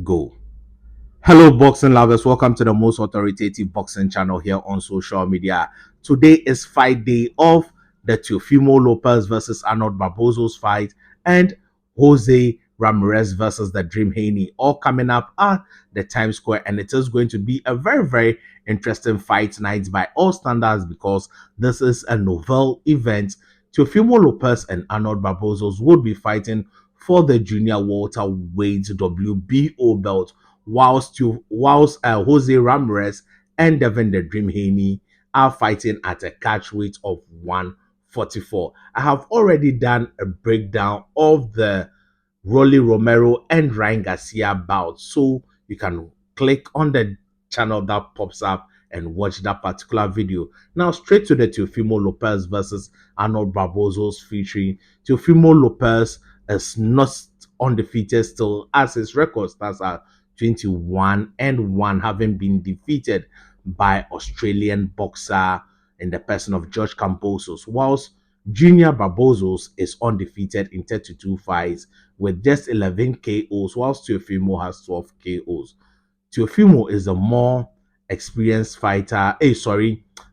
Go. Hello, boxing lovers. Welcome to the most authoritative boxing channel here on social media. Today is fight day of the Teofimo Lopez versus Arnold Barboza's fight and Jose Ramirez versus the Dream Haney, all coming up at the Times Square. And it is going to be a very interesting fight night by all standards because this is a novel event. Teofimo Lopez and Arnold Barboza would be fighting for the junior welterweight WBO belt whilst Jose Ramirez and Devin the Dream Haney are fighting at a catch weight of 144. I have already done a breakdown of the Rolly Romero and Ryan Garcia bout, so you can click on the channel that pops up and watch that particular video. Now, straight to the Teofimo Lopez versus Arnold Barboza's featuring. Teofimo Lopez is not undefeated still, as his record stands at 21-1, having been defeated by Australian boxer in the person of George Kambosos, whilst Junior Barboza is undefeated in 32 fights with just 11 KOs, whilst Teofimo has 12 KOs. Teofimo is the more experienced fighter.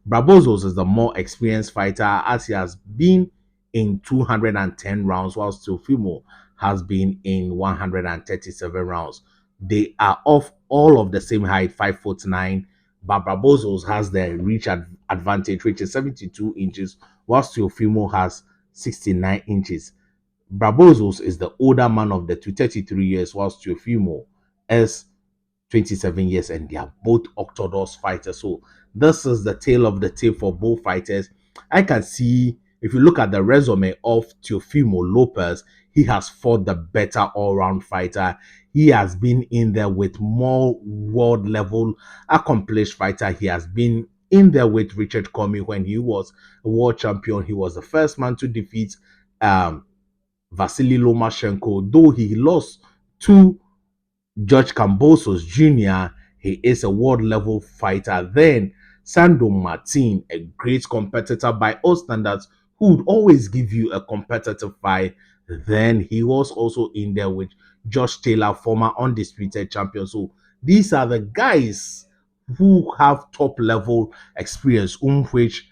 Barboza is the more experienced fighter as he has been in 210 rounds, whilst Teofimo has been in 137 rounds. They are of all of the same height, 5'9", but Barboza has the reach advantage, which is 72 inches, whilst Teofimo has 69 inches. Barboza is the older man of the two, 33 years, whilst Teofimo is 27 years, and they are both orthodox fighters. So this is the tale of the tape for both fighters. I can see, if you look at the resume of Teofimo Lopez, he has fought the better all-round fighter. He has been in there with more world level accomplished fighter. He has been in there with Richard Comey when he was a world champion. He was the first man to defeat Vasily Lomachenko, though he lost to George Kambosos Jr., he is a world level fighter. Then Sandro Martin, a great competitor by all standards, who would always give you a competitive fight. Then he was also in there with Josh Taylor, former undisputed champion. So these are the guys who have top level experience, which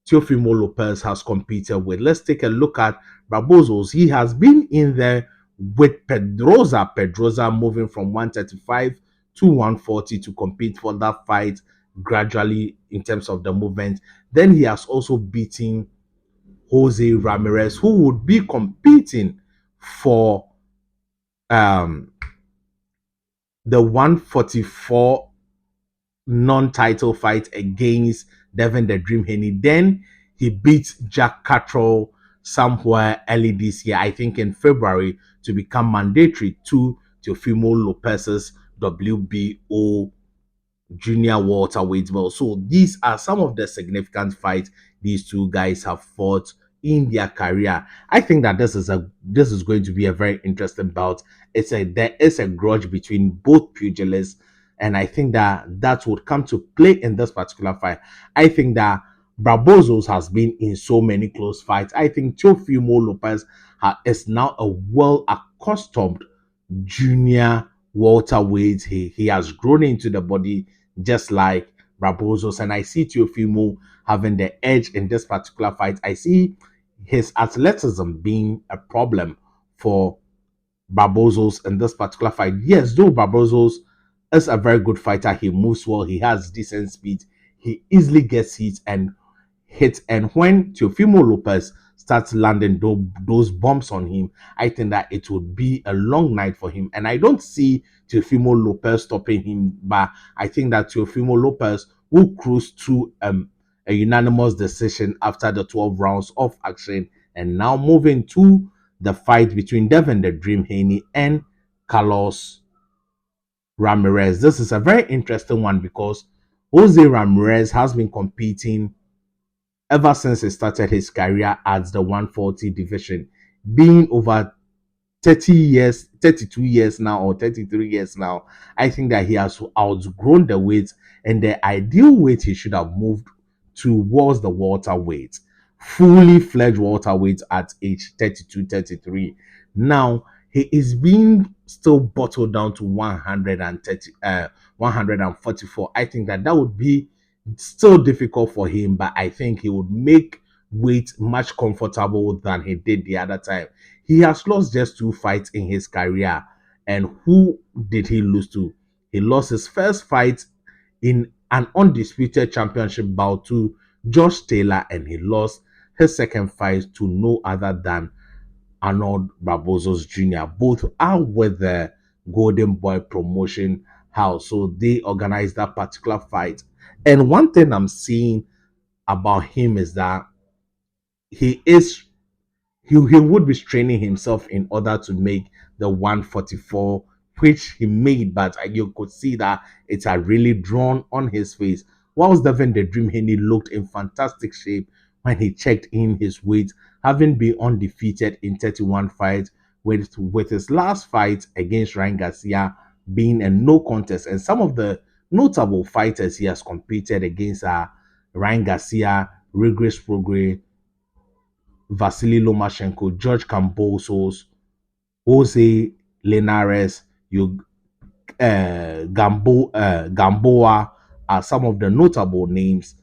Teofimo Lopez has competed with. Let's take a look at Barboza's. He has been in there with Pedroza. Pedroza moving from 135 to 140 to compete for that fight gradually in terms of the movement. Then he has also beaten Jose Ramirez, who would be competing for the 144 non-title fight against Devin the Dream Haney. Then he beat Jack Cattrall somewhere early this year, I think in February, to become mandatory to Teofimo Lopez's WBO junior welterweight belt. So these are some of the significant fights these two guys have fought in their career. I think that this is going to be a very interesting bout. There is a grudge between both pugilists, and I think that would come to play in this particular fight. I think that Barboza has been in so many close fights. I think Teofimo Lopez is now a well accustomed junior welterweight. He has grown into the body just like Barboza, and I see Teofimo having the edge in this particular fight. I see his athleticism being a problem for Barboza in this particular fight. Yes, though Barboza is a very good fighter, he moves well, he has decent speed, he easily gets hit, and when Teofimo Lopez starts landing those bumps on him, I think that it would be a long night for him. And I don't see Teofimo Lopez stopping him, but I think that Teofimo Lopez will cruise to a unanimous decision after the 12 rounds of action, and now moving to the fight between Devin the Dream Haney and Carlos Ramirez. This is a very interesting one because Jose Ramirez has been competing ever since he started his career at the 140 division, being over 30 years, 32 years now, or 33 years now. I think that he has outgrown the weight, and the ideal weight he should have moved towards the welterweight, fully fledged welterweight at age 32, 33. Now, he is being still bottled down to 144. I think that would be still difficult for him, but I think he would make weight much comfortable than he did the other time. He has lost just two fights in his career, and who did he lose to? He lost his first fight in an undisputed championship bout to Josh Taylor, and he lost his second fight to no other than Arnold Barboza's Jr. Both are with the Golden Boy promotion house, so they organized that particular fight. And one thing I'm seeing about him is that he is he would be straining himself in order to make the 144, which he made, but you could see that it had really drawn on his face. Whilst Devin the Dream Haney looked in fantastic shape when he checked in his weight, having been undefeated in 31 fights, with his last fight against Ryan Garcia being a no contest. And some of the notable fighters he has competed against are Ryan Garcia, Rigris Progre, Vasily Lomachenko, George Kambosos, Jose Linares, Gamboa are some of the notable names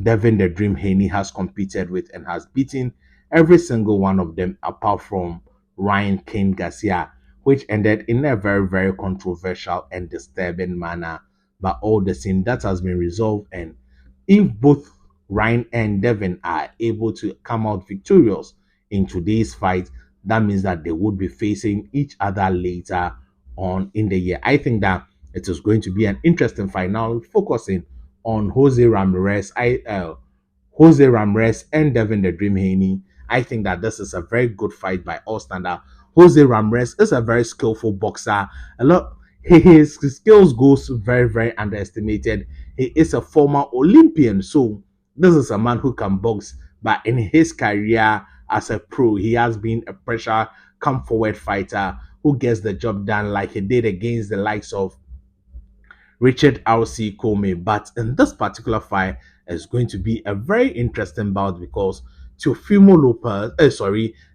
Devin the Dream Haney has competed with and has beaten every single one of them apart from Ryan Kane Garcia, which ended in a very, very controversial and disturbing manner. But all the same, that has been resolved. And if both Ryan and Devin are able to come out victorious in today's fight, that means that they would be facing each other later on in the year. I think that it is going to be an interesting final focusing on Jose Ramirez and Devin the Dream Haney. I think that this is a very good fight by all standard. Jose Ramirez is a very skillful boxer. A lot his skills goes very, very underestimated. He is a former Olympian, so this is a man who can box. But in his career as a pro, he has been a pressure come forward fighter who gets the job done, like he did against the likes of Richard R.C. Comey. But in this particular fight, it's going to be a very interesting bout because Teofimo Lopez,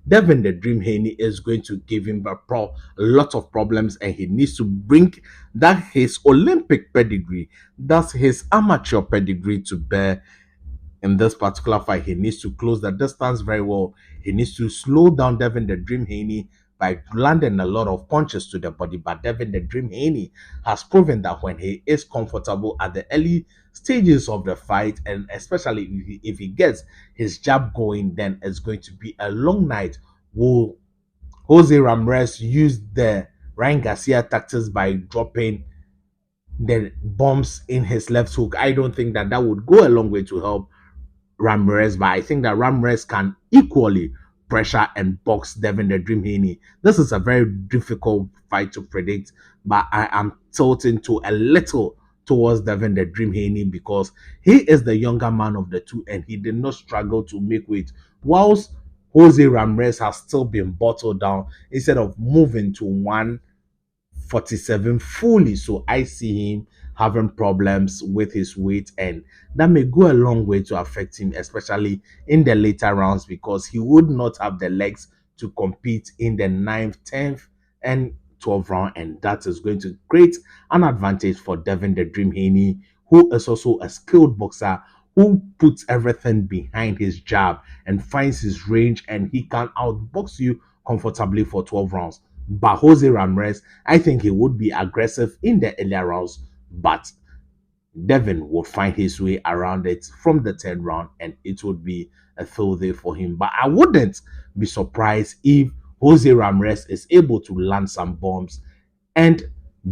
Devin the Dream Haney is going to give him a lot of problems, and he needs to bring that his Olympic pedigree, that's his amateur pedigree to bear in this particular fight. He needs to close the distance very well. He needs to slow down Devin the Dream Haney by landing a lot of punches to the body. But Devin the Dream Haney has proven that when he is comfortable at the early stages of the fight, and especially if he gets his jab going, then it's going to be a long night. Will Jose Ramirez use the Ryan Garcia tactics by dropping the bombs in his left hook? I don't think that would go a long way to help Ramirez, but I think that Ramirez can equally pressure and box Devin the Dream Haney. This is a very difficult fight to predict, but I am tilting to a little towards Devin the Dream Haney because he is the younger man of the two and he did not struggle to make weight, whilst Jose Ramirez has still been bottled down instead of moving to 147 fully. So I see him having problems with his weight, and that may go a long way to affect him, especially in the later rounds, because he would not have the legs to compete in the 9th, 10th, and 12th round, and that is going to create an advantage for Devin the Dream Haney, who is also a skilled boxer who puts everything behind his jab and finds his range, and he can outbox you comfortably for 12 rounds. But Jose Ramirez, I think he would be aggressive in the earlier rounds, but Devin would find his way around it from the 10th round, and it would be a field day for him. But I wouldn't be surprised if Jose Ramirez is able to land some bombs and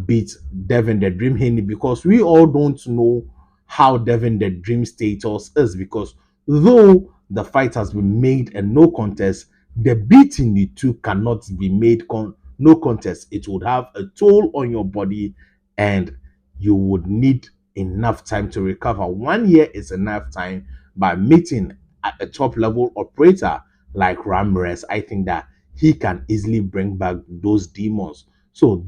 beat Devin the Dream Haney, because we all don't know how Devin the Dream status is, because though the fight has been made a no contest, the beating the two cannot be made no contest. It would have a toll on your body and you would need enough time to recover. 1 year is enough time. By meeting at a top level operator like Ramirez, I think that he can easily bring back those demons. So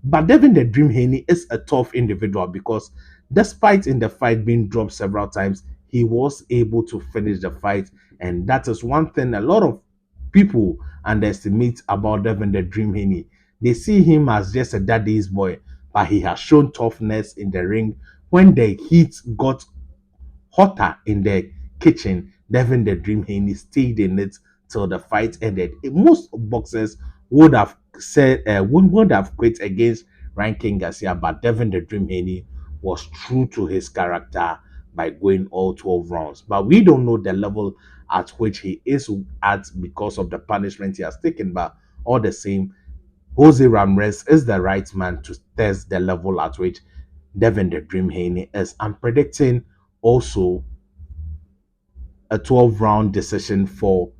but Devin the Dream Haney is a tough individual because despite in the fight being dropped several times, he was able to finish the fight, and that is one thing a lot of people underestimate about Devin the Dream Haney. They see him as just a daddy's boy, but he has shown toughness in the ring. When the heat got hotter in the kitchen, Devin the Dream Haney stayed in it till the fight ended. Most boxers would have said would have quit against Rankin Garcia, but Devin the Dream Haney was true to his character by going all 12 rounds. But we don't know the level at which he is at because of the punishment he has taken. But all the same, Jose Ramirez is the right man to test the level at which Devin the Dream Haney is. I'm predicting also a 12 round decision for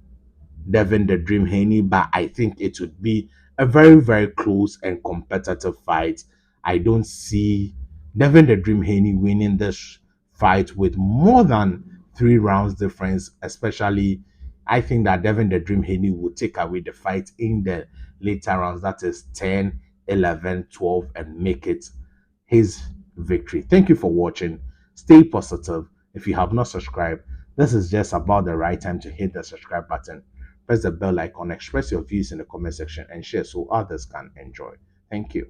Devin the Dream Haney, but I think it would be a very, very close and competitive fight. I don't see Devin the Dream Haney winning this fight with more than 3 rounds difference, especially. I think that Devin the Dream Haney will take away the fight in the later rounds, that is 10, 11, 12, and make it his victory. Thank you for watching. Stay positive. If you have not subscribed, this is just about the right time to hit the subscribe button. Press the bell icon, express your views in the comment section, and share so others can enjoy. Thank you.